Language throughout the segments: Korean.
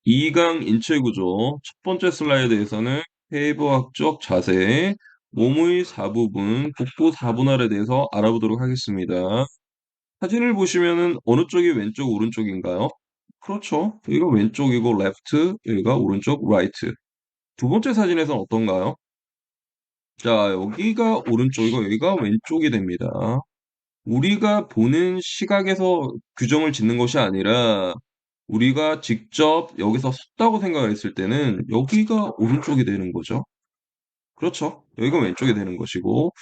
2강 인체 구조 첫 번째 슬라이드에서는 해부학적 자세, 몸의 4부분, 복부 4분할에 대해서 알아보도록 하겠습니다. 사진을 보시면은 어느 쪽이 왼쪽, 오른쪽인가요? 그렇죠. 여기가 왼쪽이고 left, 여기가 오른쪽, right. 두 번째 사진에서는 어떤가요? 자, 여기가 오른쪽이고 여기가 왼쪽이 됩니다. 우리가 보는 시각에서 규정을 짓는 것이 아니라 우리가 직접 여기서 섰다고 생각을 했을 때는 여기가 오른쪽이 되는 거죠. 그렇죠. 여기가 왼쪽이 되는 것이고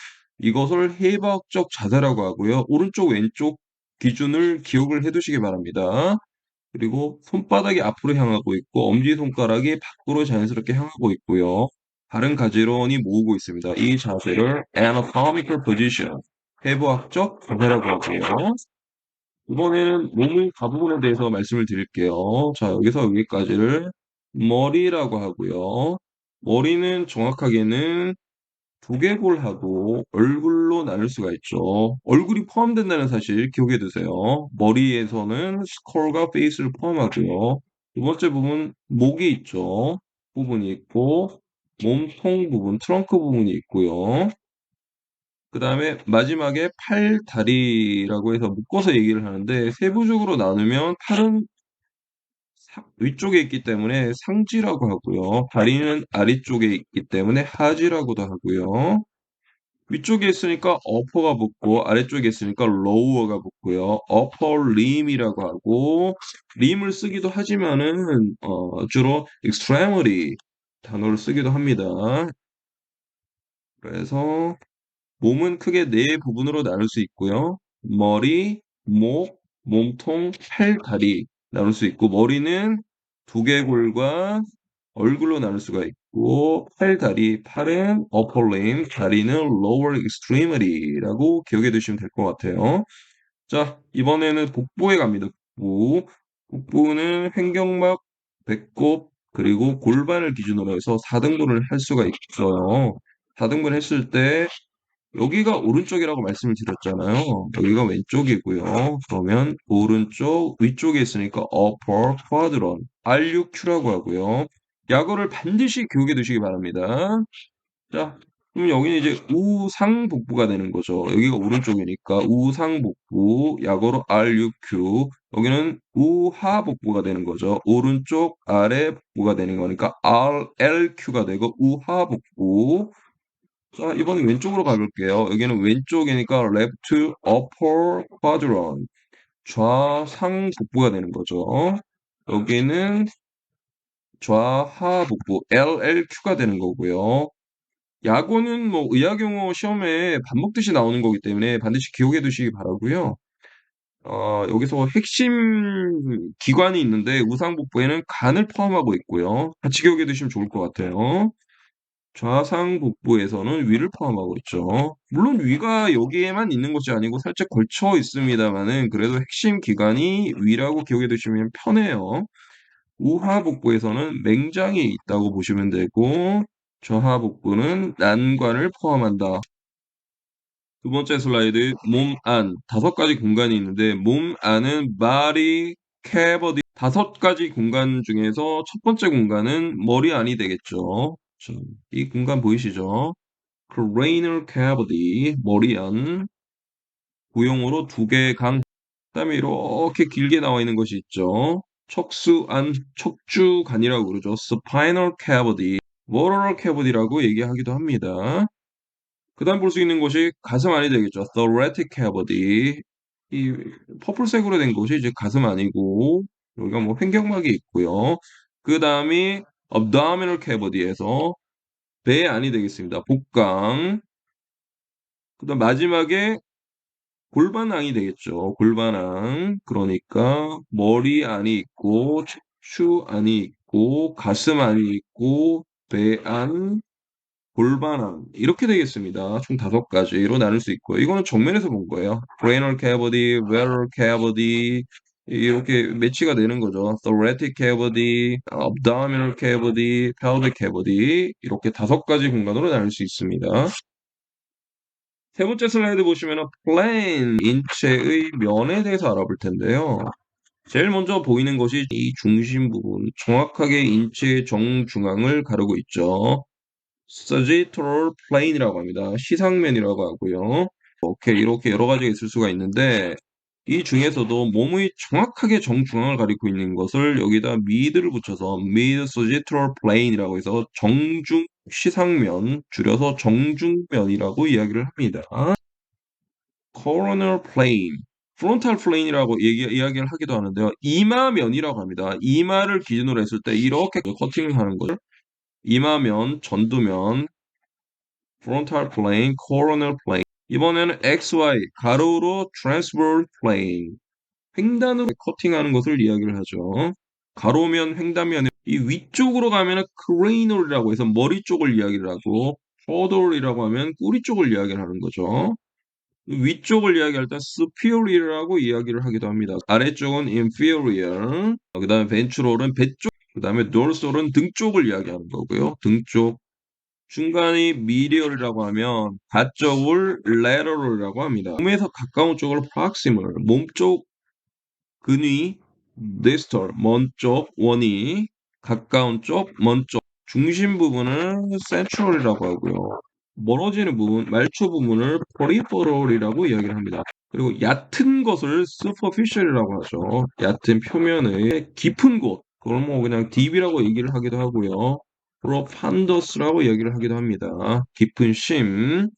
이것을 해부학적 자세라고 하고요. 오른쪽 왼쪽 기준을 기억을 해 두시기 바랍니다. 그리고 손바닥이 앞으로 향하고 있고 엄지손가락이 밖으로 자연스럽게 향하고 있고요. 다른 가지런히 모으고 있습니다. 이 자세를 anatomical position, 해부학적 자세라고 하고요. 이번에는 몸의 가부분에 대해서 말씀을 드릴게요. 자, 여기서 여기까지를 머리라고 하고요. 머리는 정확하게는 두개골하고 얼굴로 나눌 수가 있죠. 얼굴이 포함된다는 사실 기억해 두세요. 머리에서는 스컬과 페이스를 포함하고요. 두 번째 부분, 목이 있죠. 부분이 있고, 몸통 부분, 트렁크 부분이 있고요. 그 다음에 마지막에 팔, 다리라고 해서 묶어서 얘기를 하는데 세부적으로 나누면 팔은 위쪽에 있기 때문에 상지라고 하고요. 다리는 아래쪽에 있기 때문에 하지라고도 하고요. 위쪽에 있으니까 upper가 붙고 아래쪽에 있으니까 lower가 붙고요. upper limb이라고 하고 lim을 쓰기도 하지만은 주로 extremity 단어를 쓰기도 합니다. 그래서 몸은 크게 네 부분으로 나눌 수 있고요. 머리, 목, 몸통, 팔, 다리 나눌 수 있고 머리는 두개골과 얼굴로 나눌 수가 있고 팔, 다리, 팔은 upper limb, 다리는 lower extremity라고 기억해 두시면 될 것 같아요. 자, 이번에는 복부에 갑니다. 복부. 복부는 횡격막, 배꼽, 그리고 골반을 기준으로 해서 4등분을 할 수가 있어요. 4등분 했을 때 여기가 오른쪽이라고 말씀을 드렸잖아요. 여기가 왼쪽이고요. 그러면 오른쪽 위쪽에 있으니까 upper quadrant, RUQ라고 하고요. 약어를 반드시 기억해 두시기 바랍니다. 자, 그럼 여기는 이제 우상복부가 되는 거죠. 여기가 오른쪽이니까 우상복부, 약어로 RUQ. 여기는 우하복부가 되는 거죠. 오른쪽 아래 복부가 되는 거니까 RLQ가 되고 우하복부. 자, 이번엔 왼쪽으로 가볼게요. 여기는 왼쪽이니까 left upper quadrant, 좌상 복부가 되는 거죠. 여기는 좌하 복부, LLQ가 되는 거고요. 야구는 뭐 의학용어 시험에 밥 먹듯이 나오는 거기 때문에 반드시 기억해 두시기 바라고요. 여기서 핵심 기관이 있는데 우상복부에는 간을 포함하고 있고요. 같이 기억해 두시면 좋을 것 같아요. 좌상 복부에서는 위를 포함하고 있죠. 물론 위가 여기에만 있는 것이 아니고 살짝 걸쳐 있습니다만은 그래도 핵심 기관이 위라고 기억해 두시면 편해요. 우하 복부에서는 맹장이 있다고 보시면 되고 좌하 복부는 난관을 포함한다. 두 번째 슬라이드 몸 안, 5가지 공간이 있는데 몸 안은 body, cavity, 5가지 공간 중에서 첫 번째 공간은 머리 안이 되겠죠. 자, 이 공간 보이시죠? cranial cavity, 머리 안, 구형으로 2개 강, 그다음에 이렇게 길게 나와 있는 것이 있죠. 척수 안, 척추관이라고 그러죠. spinal cavity, vertebral cavity라고 얘기하기도 합니다. 그 다음 볼 수 있는 곳이 가슴 안이 되겠죠. thoracic cavity. 이 퍼플색으로 된 곳이 이제 가슴 안이고, 여기가 뭐 횡격막이 있고요. 그 다음이 abdominal cavity에서 배 안이 되겠습니다. 복강. 그 다음 마지막에 골반항이 되겠죠. 골반항. 그러니까 머리 안이 있고, 척추 안이 있고, 가슴 안이 있고, 배 안, 골반항 이렇게 되겠습니다. 총 5가지로 나눌 수 있고요. 이거는 정면에서 본 거예요. cranial cavity, vertebral cavity 이렇게 매치가 되는 거죠. thoracic cavity, abdominal cavity, pelvic cavity 이렇게 5가지 공간으로 나눌 수 있습니다. 세 번째 슬라이드 보시면은 plane 인체의 면에 대해서 알아볼 텐데요. 제일 먼저 보이는 것이 이 중심 부분, 정확하게 인체의 정중앙을 가르고 있죠. sagittal plane이라고 합니다. 시상면이라고 하고요. 이렇게 여러 가지가 있을 수가 있는데 이 중에서도 몸의 정확하게 정중앙을 가리고 있는 것을 여기다 mid를 붙여서 mid sagittal plane이라고 해서 정중 시상면, 줄여서 정중면이라고 이야기를 합니다. coronal plane, frontal plane이라고 이야기를 하기도 하는데요. 이마면이라고 합니다. 이마를 기준으로 했을 때 이렇게 커팅을 하는 거죠. 이마면, 전두면, frontal plane, coronal plane. 이번에는 XY, 가로로 transverse plane. 횡단으로 커팅하는 것을 이야기를 하죠. 가로면, 횡단면, 이 위쪽으로 가면은 cranial이라고 해서 머리 쪽을 이야기를 하고, caudal이라고 하면 꼬리 쪽을 이야기를 하는 거죠. 위쪽을 이야기할 때 superior이라고 이야기를 하기도 합니다. 아래쪽은 inferior, 그 다음에 ventral은 배 쪽, 그 다음에 dorsal은 등 쪽을 이야기하는 거고요. 등 쪽. 중간이 medial이라고 하면 가쪽을 lateral이라고 합니다. 몸에서 가까운 쪽을 proximal, 몸쪽 근위, distal, 먼 쪽, 원위, 가까운 쪽, 먼 쪽, 중심 부분을 central이라고 하고요. 멀어지는 부분, 말초 부분을 peripheral이라고 이야기를 합니다. 그리고 얕은 것을 superficial이라고 하죠. 얕은 표면의 깊은 곳, 그걸 뭐 그냥 deep이라고 얘기를 하기도 하고요. profundus라고 이야기를 하기도 합니다. 깊은 심,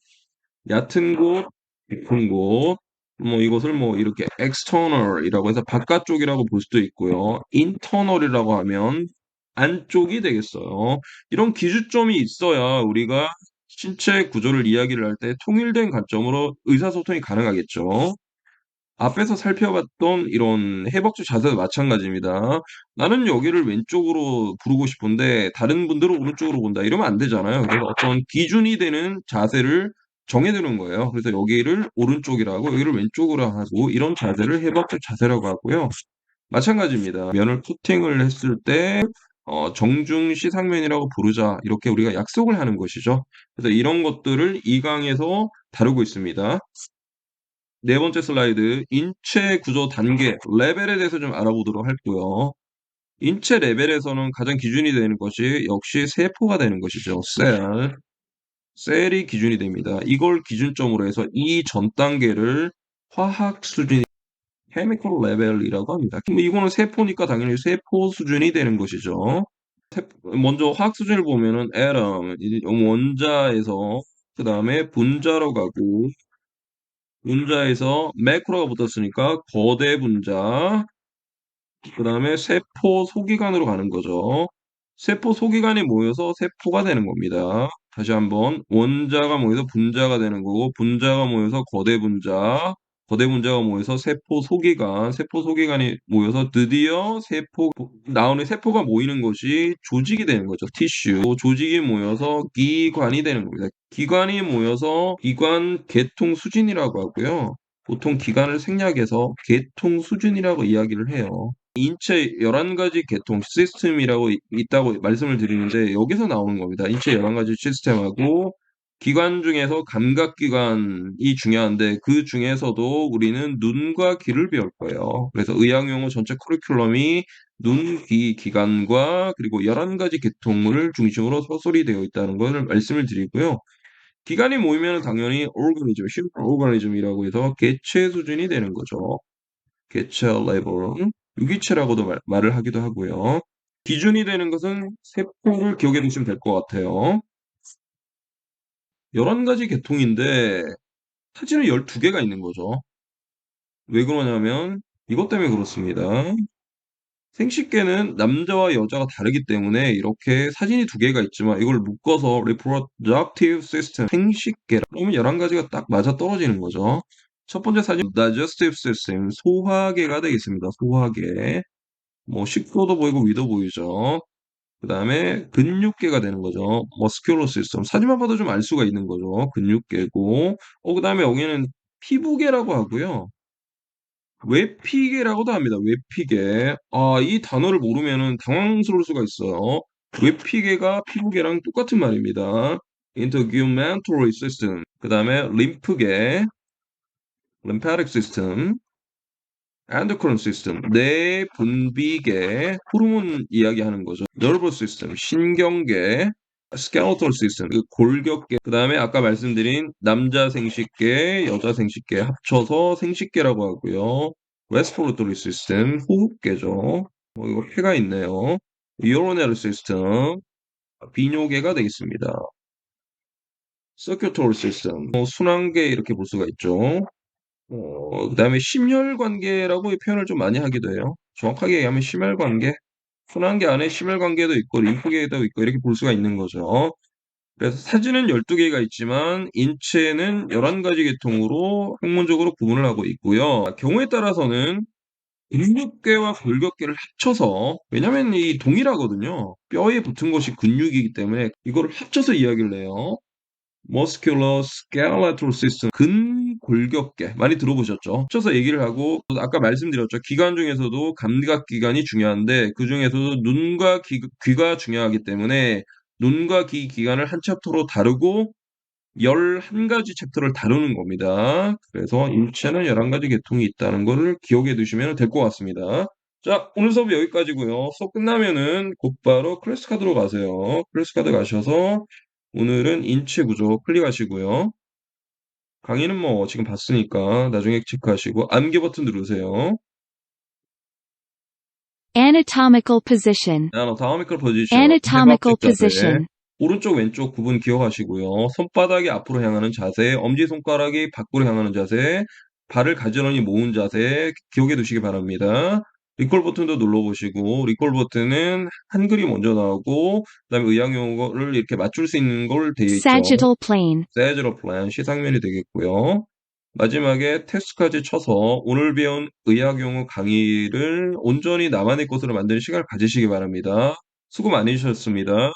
얕은 곳, 깊은 곳, 뭐 이것을 뭐 이렇게 external이라고 해서 바깥쪽이라고 볼 수도 있고요. internal이라고 하면 안쪽이 되겠어요. 이런 기준점이 있어야 우리가 신체 구조를 이야기를 할 때 통일된 관점으로 의사소통이 가능하겠죠. 앞에서 살펴봤던 이런 해박주 자세도 마찬가지입니다. 나는 여기를 왼쪽으로 부르고 싶은데 다른 분들은 오른쪽으로 본다. 이러면 안 되잖아요. 그래서 어떤 기준이 되는 자세를 정해두는 거예요. 그래서 여기를 오른쪽이라고 여기를 왼쪽으로 하고 이런 자세를 해박주 자세라고 하고요. 마찬가지입니다. 면을 코팅을 했을 때 정중 시상면이라고 부르자. 이렇게 우리가 약속을 하는 것이죠. 그래서 이런 것들을 이 강에서 다루고 있습니다. 네 번째 슬라이드, 인체 구조 단계, 레벨에 대해서 좀 알아보도록 할고요. 인체 레벨에서는 가장 기준이 되는 것이 역시 세포가 되는 것이죠. 셀이 기준이 됩니다. 이걸 기준점으로 해서 이 전 단계를 화학 수준, chemical level이라고 합니다. 이거는 세포니까 당연히 세포 수준이 되는 것이죠. 먼저 화학 수준을 보면은 atom, 원자에서 그 다음에 분자로 가고 분자에서 매크로가 붙었으니까 거대 분자, 그 다음에 세포 소기관으로 가는 거죠. 세포 소기관이 모여서 세포가 되는 겁니다. 다시 한번 원자가 모여서 분자가 되는 거고 분자가 모여서 거대 분자가 모여서 세포 소기관, 세포 소기관이 모여서 드디어 나오는 세포가 모이는 것이 조직이 되는 거죠. 티슈. 조직이 모여서 기관이 되는 겁니다. 기관이 모여서 기관 계통 수준이라고 하고요. 보통 기관을 생략해서 계통 수준이라고 이야기를 해요. 인체 11가지 계통 시스템이라고 있다고 말씀을 드리는데 여기서 나오는 겁니다. 인체 11가지 시스템하고 기관 중에서 감각기관이 중요한데 그 중에서도 우리는 눈과 귀를 배울 거예요. 그래서 의학용어 전체 커리큘럼이 눈, 귀, 기관과 그리고 11가지 계통을 중심으로 서술이 되어 있다는 것을 말씀을 드리고요. 기관이 모이면 당연히 오르가니즘, 슈퍼 오르가니즘이라고 해서 개체 수준이 되는 거죠. 개체 레벨은 유기체라고도 말을 하기도 하고요. 기준이 되는 것은 세포를 기억해 두시면 될 것 같아요. 11가지 계통인데 사진은 12개가 있는 거죠. 왜 그러냐면 이것 때문에 그렇습니다. 생식계는 남자와 여자가 다르기 때문에 이렇게 사진이 2개가 있지만 이걸 묶어서 reproductive system, 생식계, 그러면 11가지가 딱 맞아 떨어지는 거죠. 첫 번째 사진 digestive system, 소화계가 되겠습니다. 소화계. 뭐 식도도 보이고 위도 보이죠. 그 다음에 근육계가 되는 거죠. 머스큘러 시스템. 사진만 봐도 좀 알 수가 있는 거죠. 근육계고. 그 다음에 여기는 피부계라고 하고요. 외피계라고도 합니다. 외피계. 이 단어를 모르면은 당황스러울 수가 있어요. 외피계가 피부계랑 똑같은 말입니다. integumentary system. 그 다음에 림프계, lymphatic system. endocrine system, 뇌 분비계, 호르몬 이야기하는 거죠. nervous system, 신경계, skeletal system, 그 골격계, 그 다음에 아까 말씀드린 남자 생식계, 여자 생식계 합쳐서 생식계라고 하고요. respiratory system, 호흡계죠. 이거 폐가 있네요. urinary system, 비뇨계가 되겠습니다. circulatory system, 순환계 이렇게 볼 수가 있죠. 그다음에 심혈관계라고 이 표현을 좀 많이 하기도 해요. 정확하게 얘기하면 심혈관계, 순환계 안에 심혈관계도 있고 림프계도 있고 이렇게 볼 수가 있는 거죠. 그래서 사지는 12개가 있지만 인체는 11가지 계통으로 학문적으로 구분을 하고 있고요. 경우에 따라서는 근육계와 골격계를 합쳐서, 왜냐면 이 동일하거든요. 뼈에 붙은 것이 근육이기 때문에 이거를 합쳐서 이야기를 해요. musculoskeletal system, 근골격계 많이 들어보셨죠? 합쳐서 얘기를 하고 아까 말씀드렸죠. 기관 중에서도 감각기관이 중요한데 그 중에서도 눈과 귀가 중요하기 때문에 눈과 귀 기관을 한 챕터로 다루고 11가지 챕터를 다루는 겁니다. 그래서 인체는 11가지 계통이 있다는 거를 기억해 두시면 될 것 같습니다. 자, 오늘 수업 여기까지고요. 수업 끝나면은 곧바로 클래스 카드로 가세요. 클래스 카드 가셔서 오늘은 인체 구조 클릭하시고요. 강의는 뭐 지금 봤으니까 나중에 체크하시고 암기 버튼 누르세요. Anatomical position. anatomical position, Anatomical 해부학적 자세. position. 오른쪽 왼쪽 구분 기억하시고요. 손바닥이 앞으로 향하는 자세, 엄지손가락이 밖으로 향하는 자세, 발을 가지런히 모은 자세 기억해 두시기 바랍니다. 리콜 버튼도 눌러보시고, 리콜 버튼은 한글이 먼저 나오고 그다음에 의학 용어를 이렇게 맞출 수 있는 걸 되어 있죠. Sagittal plane. sagittal plane, 시상면이 되겠고요. 마지막에 텍스트까지 쳐서 오늘 배운 의학 용어 강의를 온전히 나만의 것으로 만드는 시간을 가지시기 바랍니다. 수고 많으셨습니다.